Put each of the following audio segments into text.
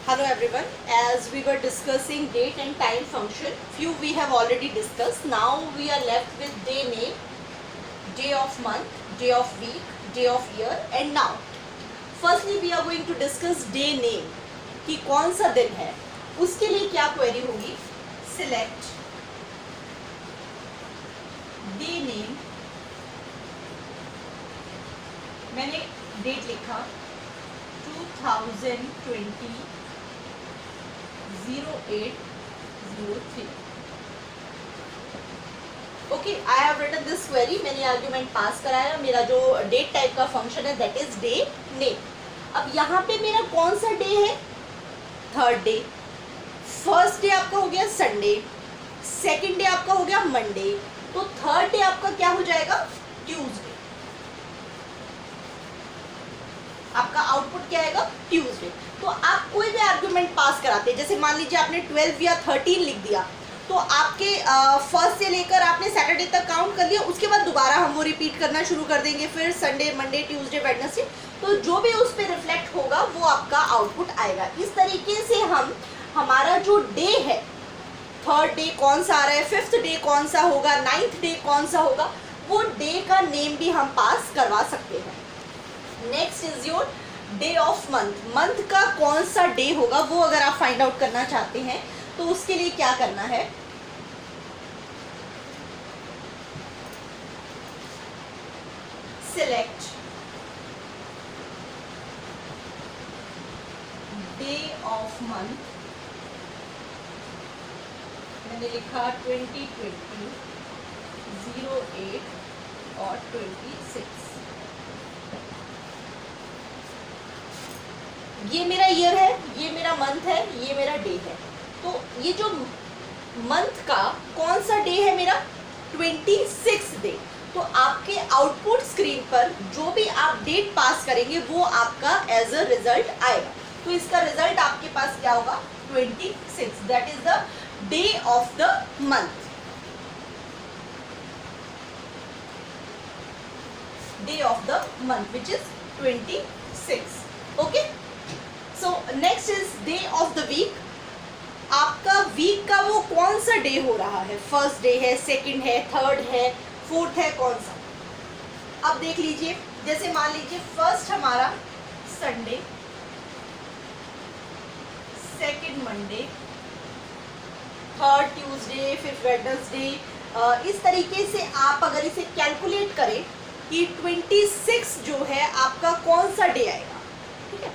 Hello everyone. As we were discussing date and time function, few we have already discussed. Now we are left with day name, day of month, day of week, day of year, and now. Firstly we are going to discuss day name कि कौन सा दिन है. उसके लिए क्या query होगी? Select day name. मैंने डेट लिखा 2020 0803. Okay, I have written this query. मैंने आर्ग्यूमेंट पास कराया. मेरा जो डेट टाइप का फंक्शन है दैट इज डे नेम. अब यहाँ पे मेरा कौन सा डे है? Third day. फर्स्ट डे आपका हो गया संडे, सेकेंड डे आपका हो गया मंडे, तो थर्ड डे आपका क्या हो जाएगा? ट्यूसडे. आपका आउटपुट क्या आएगा? ट्यूसडे. तो आप कोई भी आर्गुमेंट पास कराते हैं, जैसे मान लीजिए आपने 12 या 13 लिख दिया, तो आपके फर्स्ट से लेकर आपने सैटरडे तक काउंट कर लिया. उसके बाद दोबारा हम वो रिपीट करना शुरू कर देंगे, फिर संडे, मंडे, ट्यूसडे, वेडनेसडे. तो जो भी उस पर रिफ्लेक्ट होगा वो आपका आउटपुट आएगा. इस तरीके से हम हमारा जो डे है, थर्ड डे कौन सा आ रहा है, फिफ्थ डे कौन सा होगा, नाइन्थ डे कौन सा होगा, वो डे का नेम भी हम पास करवा सकते हैं. Next is your day of month. Month का कौन सा डे होगा वो अगर आप फाइंड आउट करना चाहते हैं तो उसके लिए क्या करना है? Select day of month. मैंने लिखा 2020 08 और 26. ये मेरा ईयर है, ये मेरा मंथ है, ये मेरा डे है. तो ये जो मंथ का कौन सा डे है मेरा? 26 डे. तो आपके आउटपुट स्क्रीन पर जो भी आप डेट पास करेंगे वो आपका एज अ रिजल्ट आएगा. तो इसका रिजल्ट आपके पास क्या होगा? 26. That is the day of the month. Day of the month which is 26. Okay. So next is day of the week. आपका वीक का वो कौन सा डे हो रहा है? फर्स्ट डे है, सेकंड है, थर्ड है, फोर्थ है, कौन सा? अब देख लीजिए, जैसे मान लीजिए फर्स्ट हमारा Sunday, second Monday, third Tuesday, fifth Wednesday. इस तरीके से आप अगर इसे कैलकुलेट करें कि 26 जो है आपका कौन सा डे आएगा. ठीक है,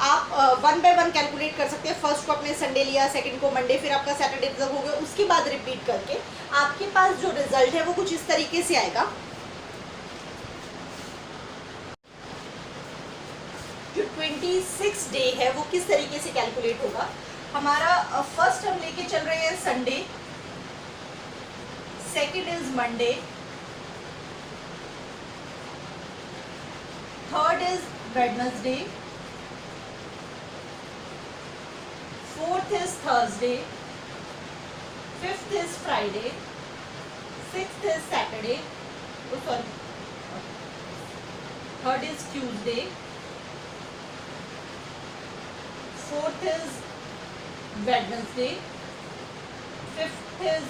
आप वन बाय वन कैलकुलेट कर सकते हैं. फर्स्ट को आपने संडे लिया, सेकंड को मंडे, फिर आपका सैटरडे जब हो गया, उसके बाद रिपीट करके आपके पास जो रिजल्ट है वो कुछ इस तरीके से आएगा. जो 26 डे है वो किस तरीके से कैलकुलेट होगा? हमारा फर्स्ट हम लेके चल रहे हैं Sunday, second is Monday, third is Wednesday, fourth is Thursday, fifth is Friday, sixth is Saturday, oh sorry, third is Tuesday, fourth is Wednesday, fifth is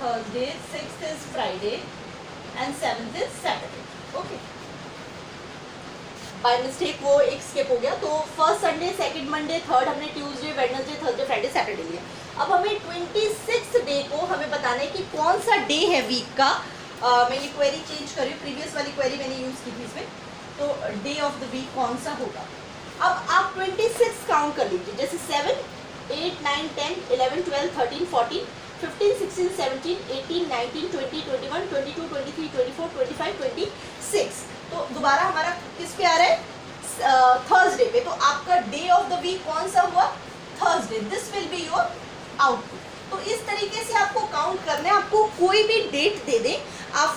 Thursday, sixth is Friday and seventh is Saturday. Okay. By mistake वो एक skip हो गया. तो first Sunday, second Monday, third हमने Tuesday, Wednesday, Thursday, Friday, Saturday लिया. अब हमें 26 day को हमें बताना है कि कौन सा डे है वीक का. मैं ये क्वेरी चेंज कर रही हूँ, प्रीवियस वाली क्वेरी मैंने यूज़ की थी इसमें. तो डे ऑफ द वीक कौन सा होगा? अब आप 26 काउंट कर लीजिए. जैसे 7, 8, 9, 10, 11, 12, 13, 14, 15, 16, 17, 18, 19, 20, 21, 22, 23, 24, 25, 26. तो दोबारा हमारा किस पे आ रहा है? थर्सडे पे. तो आपका डे ऑफ द वीक कौन सा हुआ? Thursday. This will be your output. तो इस तरीके से आपको काउंट करना है. आपको कोई भी डेट दे दें, आप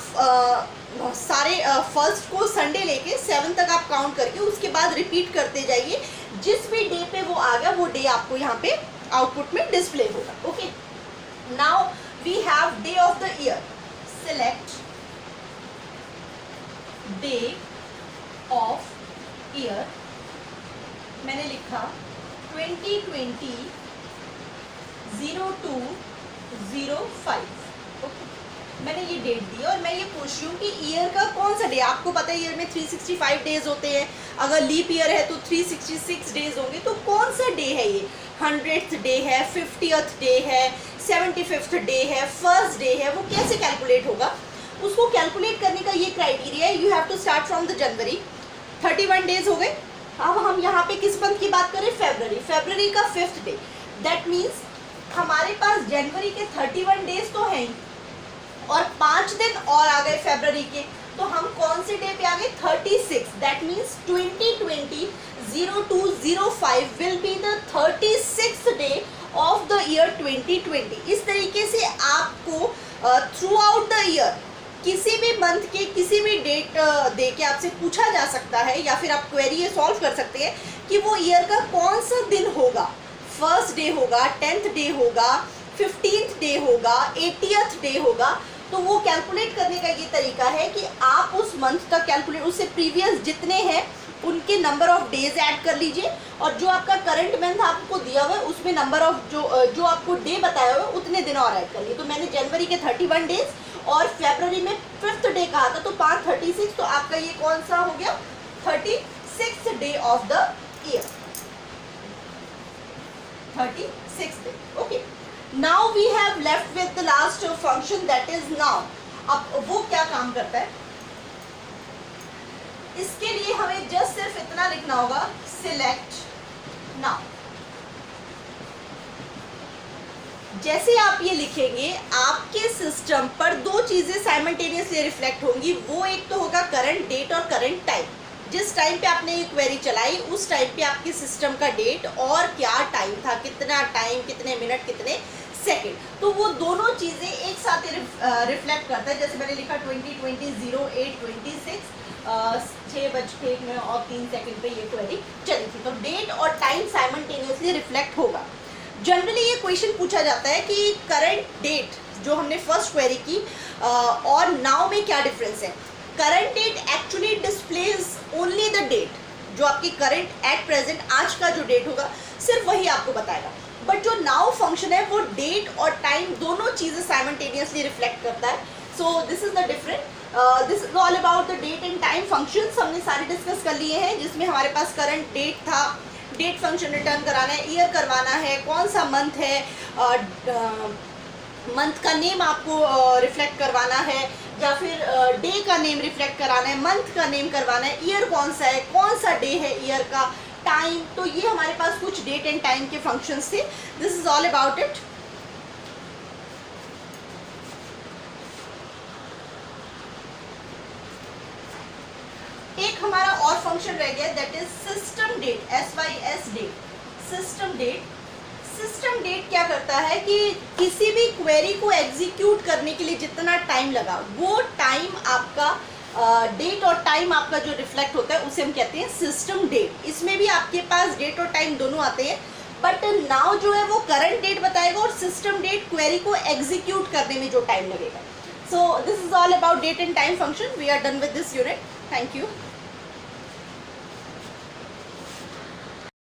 सारे फर्स्ट को संडे लेके 7 तक आप काउंट करके उसके बाद रिपीट करते जाइए. जिस भी डे पे वो आ गया वो डे आपको यहाँ पे आउटपुट में डिस्प्ले होगा. Okay. Now we have day of the year. Select day of year. मैंने लिखा 2020-02-05। मैंने ये डेट दी और मैं ये पूछ रही हूँ कि ईयर का कौन सा डे, आपको पता है ईयर में 365 डेज होते हैं, अगर लीप ईयर है तो 366 डेज होंगे, तो कौन सा डे है ये? 100th डे है, 50th डे है, 75th डे है, फर्स्ट डे है, वो कैसे कैलकुलेट होगा? उसको कैलकुलेट करने का ये क्राइटेरिया है, you have to start from the January. 31 days हो गए। अब हम यहाँ पे किस मंथ की बात करें? फरवरी का 5th डे। दैट मीन्स हमारे पास जनवरी के 31 डेज तो हैं और 5 दिन और आ गए फरवरी के, तो हम कौन से डे पे आ गए? 36। That means 2020-02-05 will be the 36th day of the year 2020। इस तरीके से आपको थ्रू आउट द ईयर किसी भी मंथ के किसी भी डेट दे के आपसे पूछा जा सकता है, या फिर आप क्वेरी ये सॉल्व कर सकते हैं कि वो ईयर का कौन सा दिन होगा, फर्स्ट डे होगा, 10th डे होगा, 15th डे होगा, 80th डे होगा। तो वो कैलकुलेट करने का ये तरीका है कि आप उस मंथ तक कैलकुलेट, उससे प्रीवियस जितने हैं उनके नंबर ऑफ डेज ऐड कर लीजिए, और जो आपका करंट मंथ आपको दिया हुआ है उसमें नंबर ऑफ जो आपको डे बताया हुआ है उतने दिन और ऐड कर लिए। तो मैंने जनवरी के 31 डेज और फरवरी में 5th डे कहा था, तो 5 36, तो आपका ये कौन सा हो गया? 36th day of the year, 36th day. Okay, now we have left with the last function, that is now. अब वो क्या काम करता है? इसके लिए हमें जस्ट सिर्फ इतना लिखना होगा, सिलेक्ट नाउ। जैसे आप ये लिखेंगे आपके सिस्टम पर दो चीजें साइमल्टेनियसली रिफ्लेक्ट होंगी। वो एक तो होगा करंट डेट और करंट टाइम। जिस टाइम पे आपने ये क्वेरी चलाई उस टाइम पे आपके सिस्टम का डेट और क्या टाइम था, कितना टाइम, कितने मिनट, कितने सेकेंड, तो वो दोनों चीजें एक साथ रिफ्लेक्ट करता है। जैसे मैंने लिखा 2020-08-26 6:01 पे ये क्वेरी चली थी, तो डेट और टाइम साइमल्टेनियसली रिफ्लेक्ट होगा। जनरली ये क्वेश्चन पूछा जाता है कि करंट डेट जो हमने फर्स्ट क्वेरी की और नाउ में क्या डिफरेंस है। Current date actually displays only the date, जो आपकी करंट एट प्रेजेंट आज का जो डेट होगा सिर्फ वही आपको बताएगा। बट जो नाउ फंक्शन है वो डेट और टाइम दोनों चीज़ें साइमल्टेनियसली रिफ्लेक्ट करता है। So this is the different, this is all about the date and time functions. हमने सारे डिस्कस कर लिए हैं, जिसमें हमारे पास करंट डेट था, डेट फंक्शन रिटर्न कराना है, ईयर करवाना है, कौन सा मंथ है, मंथ का नेम आपको रिफ्लेक्ट करवाना है, या फिर डे का नेम रिफ्लेक्ट कराना है, मंथ का नेम करवाना है, ईयर कौन सा है, कौन सा डे है ईयर का, टाइम। तो ये हमारे पास कुछ डेट एंड टाइम के फंक्शंस थे। This is all about it. एक हमारा और फंक्शन रह गया, that is system date, SYS date, system date. System date क्या करता है कि किसी भी क्वेरी को एग्जीक्यूट करने के लिए जितना टाइम लगा वो टाइम आपका डेट और टाइम आपका जो रिफ्लेक्ट होता है उसे हम कहते हैं सिस्टम डेट। इसमें भी आपके पास डेट और टाइम दोनों आते हैं, बट नाउ जो है वो करंट डेट बताएगा और सिस्टम डेट क्वेरी को एग्जीक्यूट करने में जो टाइम लगेगा। So this is all about date and time function. We are done with this unit. Thank you.